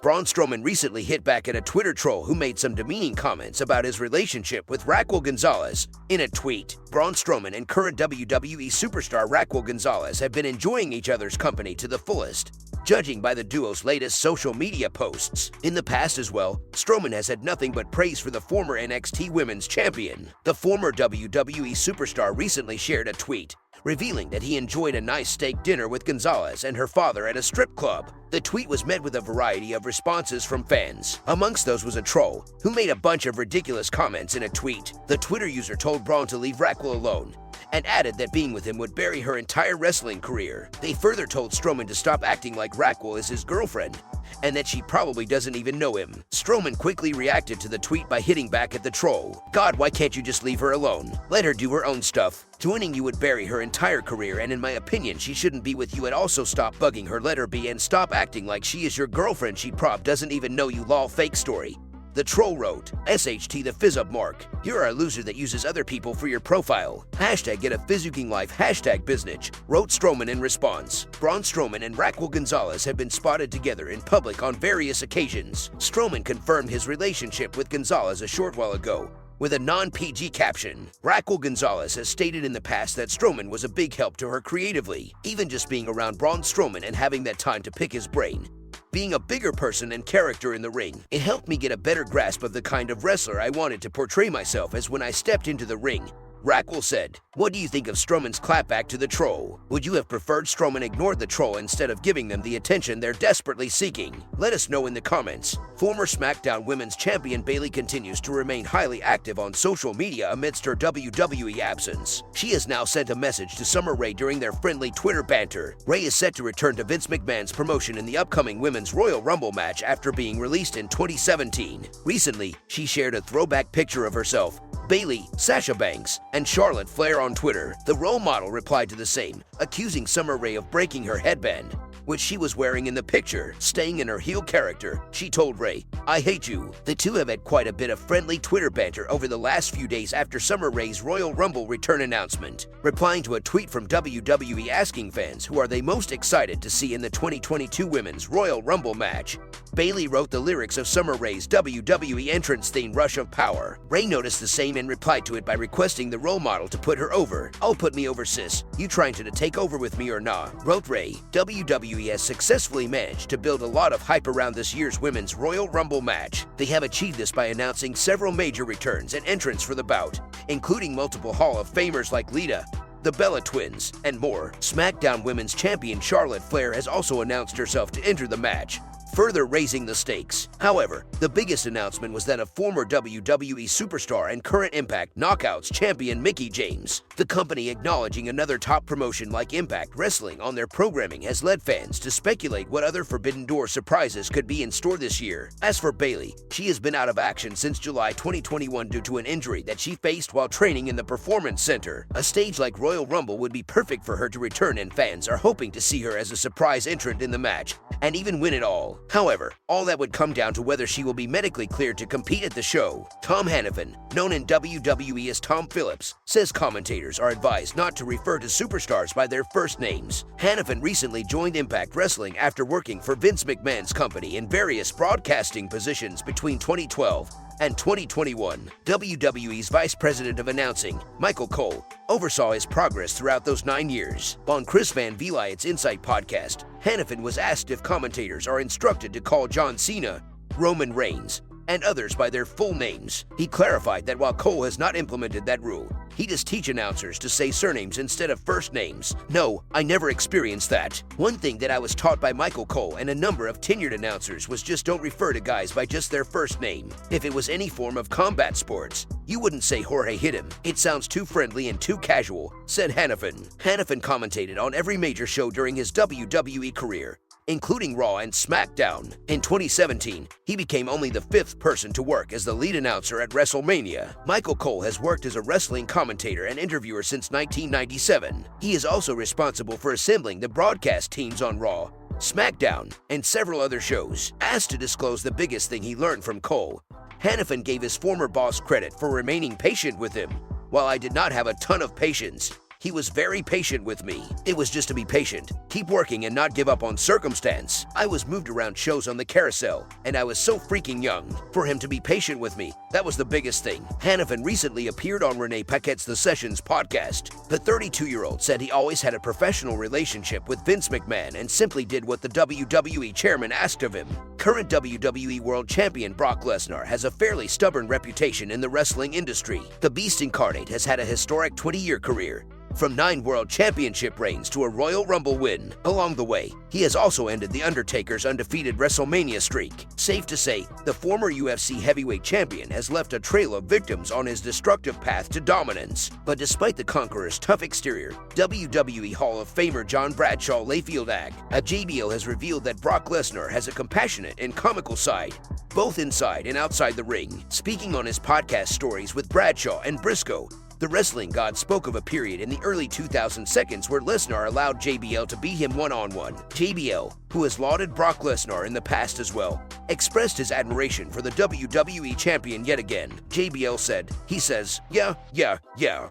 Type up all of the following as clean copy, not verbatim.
Braun Strowman recently hit back at a Twitter troll who made some demeaning comments about his relationship with Raquel Gonzalez. In a tweet, Braun Strowman and current WWE superstar Raquel Gonzalez have been enjoying each other's company to the fullest, judging by the duo's latest social media posts. In the past as well, Strowman has had nothing but praise for the former NXT Women's Champion. The former WWE superstar recently shared a tweet revealing that he enjoyed a nice steak dinner with Gonzalez and her father at a strip club. The tweet was met with a variety of responses from fans. Amongst those was a troll, who made a bunch of ridiculous comments in a tweet. The Twitter user told Braun to leave Raquel alone, and added that being with him would bury her entire wrestling career. They further told Strowman to stop acting like Raquel is his girlfriend, and that she probably doesn't even know him. Strowman quickly reacted to the tweet by hitting back at the troll. "God, why can't you just leave her alone? Let her do her own stuff. Joining you would bury her entire career, and in my opinion, she shouldn't be with you and also stop bugging her, let her be, and stop acting like she is your girlfriend. She prob doesn't even know you, lol, fake story." The troll wrote, "SHT the fizz up mark. You're a loser that uses other people for your profile. Hashtag get a fizzuking life, hashtag biznitch," wrote Strowman in response. Braun Strowman and Raquel Gonzalez have been spotted together in public on various occasions. Strowman confirmed his relationship with Gonzalez a short while ago with a non-PG caption. Raquel Gonzalez has stated in the past that Strowman was a big help to her creatively, even just being around Braun Strowman and having that time to pick his brain. Being a bigger person and character in the ring, it helped me get a better grasp of the kind of wrestler I wanted to portray myself as when I stepped into the ring, Raquel said. What do you think of Strowman's clapback to the troll? Would you have preferred Strowman ignored the troll instead of giving them the attention they're desperately seeking? Let us know in the comments. Former SmackDown Women's Champion Bayley continues to remain highly active on social media amidst her WWE absence. She has now sent a message to Summer Rae during their friendly Twitter banter. Rae is set to return to Vince McMahon's promotion in the upcoming Women's Royal Rumble match after being released in 2017. Recently, she shared a throwback picture of herself, Bayley, Sasha Banks, and Charlotte Flair on Twitter. The role model replied to the same, accusing Summer Rae of breaking her headband, which she was wearing in the picture. Staying in her heel character, she told Rae, "I hate you." The two have had quite a bit of friendly Twitter banter over the last few days after Summer Rae's Royal Rumble return announcement. Replying to a tweet from WWE asking fans who are they most excited to see in the 2022 Women's Royal Rumble match, Bayley wrote the lyrics of Summer Rae's WWE entrance theme Rush of Power. Rae noticed the same and replied to it by requesting the role model to put her over. "I'll put me over, sis. You trying to take over with me or nah?" wrote Rae. WWE has successfully managed to build a lot of hype around this year's Women's Royal Rumble match. They have achieved this by announcing several major returns and entrants for the bout, including multiple Hall of Famers like Lita, the Bella Twins, and more. SmackDown Women's Champion Charlotte Flair has also announced herself to enter the match, further raising the stakes. However, the biggest announcement was that of former WWE superstar and current Impact Knockouts champion Mickie James. The company acknowledging another top promotion like Impact Wrestling on their programming has led fans to speculate what other Forbidden Door surprises could be in store this year. As for Bayley, she has been out of action since July 2021 due to an injury that she faced while training in the Performance Center. A stage like Royal Rumble would be perfect for her to return, and fans are hoping to see her as a surprise entrant in the match and even win it all. However, all that would come down to whether she will be medically cleared to compete at the show. Tom Hannifan, known in WWE as Tom Phillips, says commentators are advised not to refer to superstars by their first names. Hannifan recently joined Impact Wrestling after working for Vince McMahon's company in various broadcasting positions between 2012 and 2021. WWE's Vice President of Announcing, Michael Cole, oversaw his progress throughout those 9 years. On Chris Van Vliet's Insight podcast, Hannifan was asked if commentators are instructed to call John Cena, Roman Reigns, and others by their full names. He clarified that while Cole has not implemented that rule, he does teach announcers to say surnames instead of first names. "No, I never experienced that. One thing that I was taught by Michael Cole and a number of tenured announcers was just don't refer to guys by just their first name. If it was any form of combat sports, you wouldn't say Jorge hit him. It sounds too friendly and too casual," said Hannifan. Hannifan commentated on every major show during his WWE career, including Raw and SmackDown. In 2017, he became only the 5th person to work as the lead announcer at WrestleMania. Michael Cole has worked as a wrestling commentator and interviewer since 1997. He is also responsible for assembling the broadcast teams on Raw, SmackDown, and several other shows. Asked to disclose the biggest thing he learned from Cole, Hannifan gave his former boss credit for remaining patient with him. "While I did not have a ton of patience, He was very patient with me. It was just to be patient, keep working and not give up on circumstance. I was moved around shows on the carousel, and I was so freaking young. For him to be patient with me, that was the biggest thing. Hannafin recently appeared on Renee Paquette's The Sessions podcast. The 32-year-old said he always had a professional relationship with Vince McMahon and simply did what the WWE chairman asked of him. Current WWE World Champion Brock Lesnar has a fairly stubborn reputation in the wrestling industry. The Beast Incarnate has had a historic 20-year career, from 9 World Championship reigns to a Royal Rumble win. Along the way, he has also ended The Undertaker's undefeated WrestleMania streak. Safe to say, the former UFC heavyweight champion has left a trail of victims on his destructive path to dominance. But despite the Conqueror's tough exterior, WWE Hall of Famer John Bradshaw Layfield Ag, a JBL has revealed that Brock Lesnar has a compassionate and comical side, both inside and outside the ring. Speaking on his podcast Stories with Bradshaw and Briscoe, the wrestling god spoke of a period in the early 2010s where Lesnar allowed JBL to beat him one-on-one. JBL, who has lauded Brock Lesnar in the past as well, expressed his admiration for the WWE champion yet again. JBL said, he says, yeah,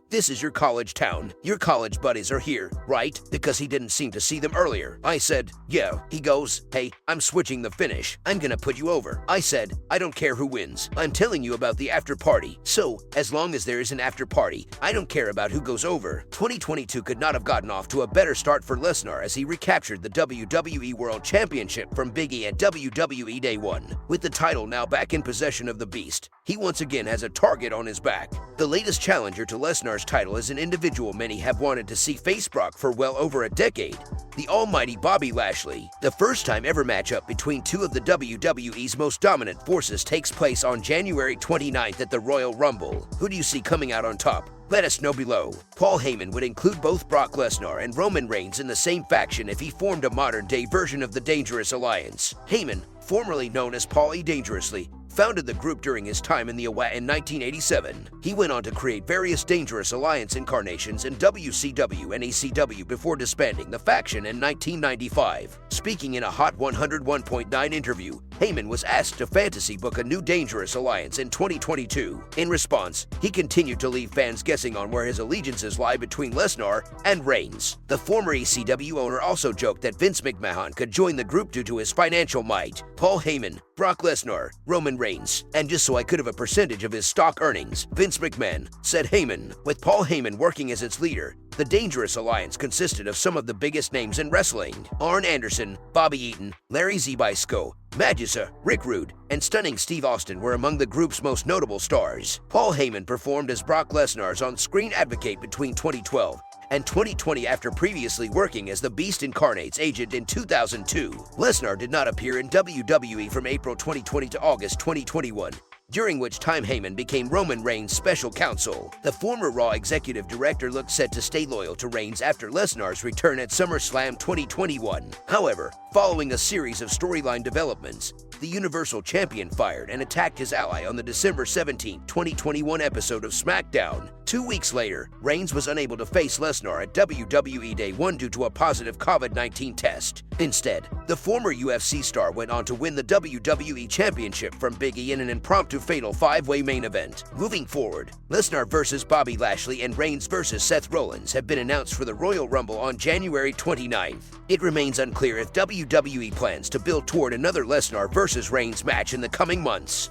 this is your college town. Your college buddies are here, right? Because he didn't seem to see them earlier. I said, yeah. He goes, hey, I'm switching the finish. I'm gonna put you over. I said, I don't care who wins. I'm telling you about the after party. So, as long as there is an after party, I don't care about who goes over. 2022 could not have gotten off to a better start for Lesnar as he recaptured the WWE World Championship from Big E at WWE Day 1. With the title now back in possession of the Beast, he once again has a target on his back. The latest challenger to Lesnar's title is an individual many have wanted to see face Brock for well over a decade, the almighty Bobby Lashley. The first time ever matchup between two of the WWE's most dominant forces takes place on January 29th at the Royal Rumble. Who do you see coming out on top? Let us know below. Paul Heyman would include both Brock Lesnar and Roman Reigns in the same faction if he formed a modern-day version of the Dangerous Alliance. Heyman, formerly known as Paul E. Dangerously, founded the group during his time in the OWA in 1987. He went on to create various Dangerous Alliance incarnations in WCW and ECW before disbanding the faction in 1995. Speaking in a Hot 101.9 interview, Heyman was asked to fantasy book a new Dangerous Alliance in 2022. In response, he continued to leave fans guessing on where his allegiances lie between Lesnar and Reigns. The former ECW owner also joked that Vince McMahon could join the group due to his financial might. Paul Heyman, Brock Lesnar, Roman Reigns, and just so I could have a percentage of his stock earnings, Vince McMahon, said Heyman. With Paul Heyman working as its leader, the Dangerous Alliance consisted of some of the biggest names in wrestling. Arn Anderson, Bobby Eaton, Larry Zbysko, Magusa, Rick Rude, and Stunning Steve Austin were among the group's most notable stars. Paul Heyman performed as Brock Lesnar's on-screen advocate between 2012 and 2020 after previously working as the Beast Incarnate's agent in 2002. Lesnar did not appear in WWE from April 2020 to August 2021, during which time Heyman became Roman Reigns' special counsel. The former Raw executive director looked set to stay loyal to Reigns after Lesnar's return at SummerSlam 2021. However, following a series of storyline developments, the Universal Champion fired and attacked his ally on the December 17, 2021 episode of SmackDown. 2 weeks later, Reigns was unable to face Lesnar at WWE Day 1 due to a positive COVID-19 test. Instead, the former UFC star went on to win the WWE Championship from Big E in an impromptu fatal 5-way main event. Moving forward, Lesnar vs. Bobby Lashley and Reigns vs. Seth Rollins have been announced for the Royal Rumble on January 29th. It remains unclear if WWE plans to build toward another Lesnar vs. Reigns match in the coming months.